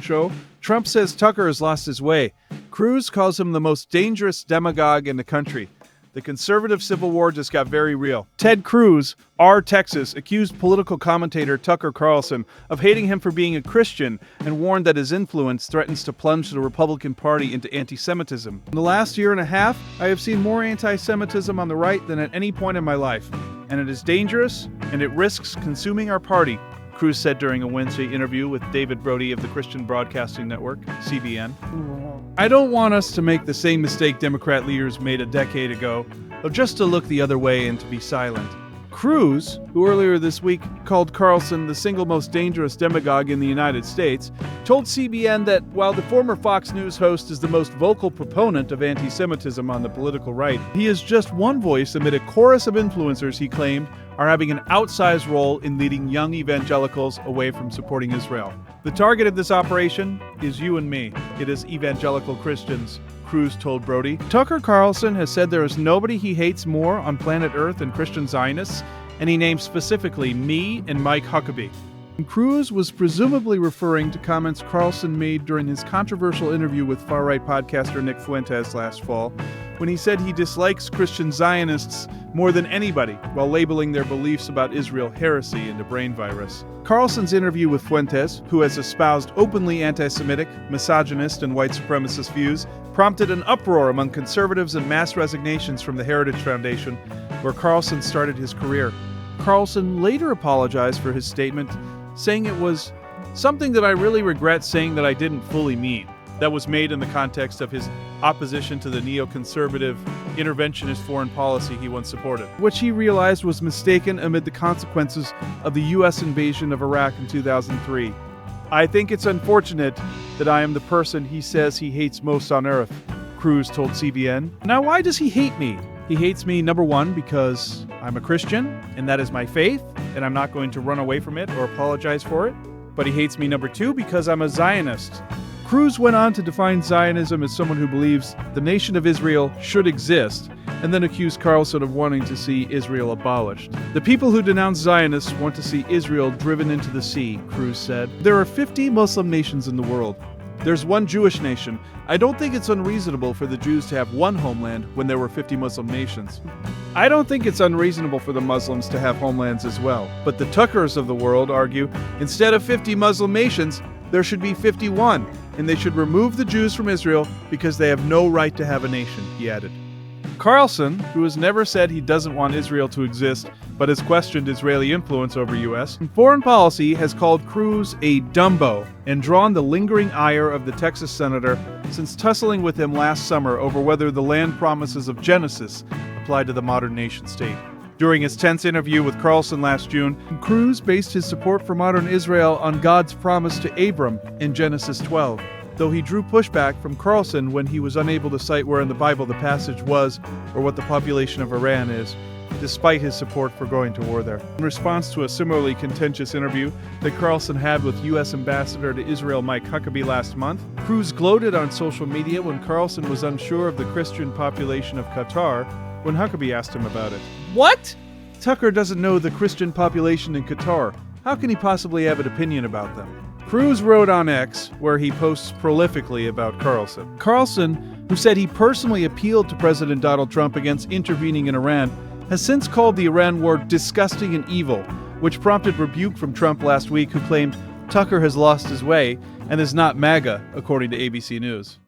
show. Trump says Tucker has lost his way. Cruz calls him the most dangerous demagogue in the country. The conservative civil war just got very real. Ted Cruz, Texas, accused political commentator Tucker Carlson of hating him for being a Christian and warned that his influence threatens to plunge the Republican Party into anti-Semitism. In the last year and a half, I have seen more anti-Semitism on the right than at any point in my life, and it is dangerous and it risks consuming our party, Cruz said during a Wednesday interview with David Brody of the Christian Broadcasting Network, CBN. I don't want us to make the same mistake Democrat leaders made a decade ago, of just to look the other way and to be silent. Cruz, who earlier this week called Carlson the single most dangerous demagogue in the United States, told CBN that while the former Fox News host is the most vocal proponent of anti-Semitism on the political right, he is just one voice amid a chorus of influencers he claimed are having an outsized role in leading young evangelicals away from supporting Israel. The target of this operation is you and me. It is evangelical Christians, Cruz told Brody. Tucker Carlson has said there is nobody he hates more on planet Earth than Christian Zionists, and he named specifically me and Mike Huckabee. Cruz was presumably referring to comments Carlson made during his controversial interview with far-right podcaster Nick Fuentes last fall, when he said he dislikes Christian Zionists more than anybody, while labeling their beliefs about Israel heresy and a brain virus. Carlson's interview with Fuentes, who has espoused openly anti-Semitic, misogynist, and white supremacist views, prompted an uproar among conservatives and mass resignations from the Heritage Foundation, where Carlson started his career. Carlson later apologized for his statement, saying it was something that I really regret saying that I didn't fully mean. That was made in the context of his opposition to the neoconservative interventionist foreign policy he once supported, which he realized was mistaken amid the consequences of the U.S. invasion of Iraq in 2003. I think it's unfortunate that I am the person he says he hates most on earth, Cruz told CBN. Now, why does he hate me? He hates me, number one, because I'm a Christian, and that is my faith, and I'm not going to run away from it or apologize for it. But he hates me, number two, because I'm a Zionist. Cruz went on to define Zionism as someone who believes the nation of Israel should exist, and then accused Carlson of wanting to see Israel abolished. The people who denounce Zionists want to see Israel driven into the sea, Cruz said. There are 50 Muslim nations in the world. There's one Jewish nation. I don't think it's unreasonable for the Jews to have one homeland when there were 50 Muslim nations. I don't think it's unreasonable for the Muslims to have homelands as well. But the Tuckers of the world argue, instead of 50 Muslim nations, there should be 51, and they should remove the Jews from Israel because they have no right to have a nation, he added. Carlson, who has never said he doesn't want Israel to exist, but has questioned Israeli influence over U.S. foreign policy, has called Cruz a Dumbo and drawn the lingering ire of the Texas senator since tussling with him last summer over whether the land promises of Genesis apply to the modern nation-state. During his tense interview with Carlson last June, Cruz based his support for modern Israel on God's promise to Abram in Genesis 12, though he drew pushback from Carlson when he was unable to cite where in the Bible the passage was or what the population of Iran is, despite his support for going to war there. In response to a similarly contentious interview that Carlson had with U.S. Ambassador to Israel Mike Huckabee last month, Cruz gloated on social media when Carlson was unsure of the Christian population of Qatar when Huckabee asked him about it. What? Tucker doesn't know the Christian population in Qatar. How can he possibly have an opinion about them? Cruz wrote on X, where he posts prolifically about Carlson. Carlson, who said he personally appealed to President Donald Trump against intervening in Iran, has since called the Iran war disgusting and evil, which prompted rebuke from Trump last week, who claimed Tucker has lost his way and is not MAGA, according to ABC News.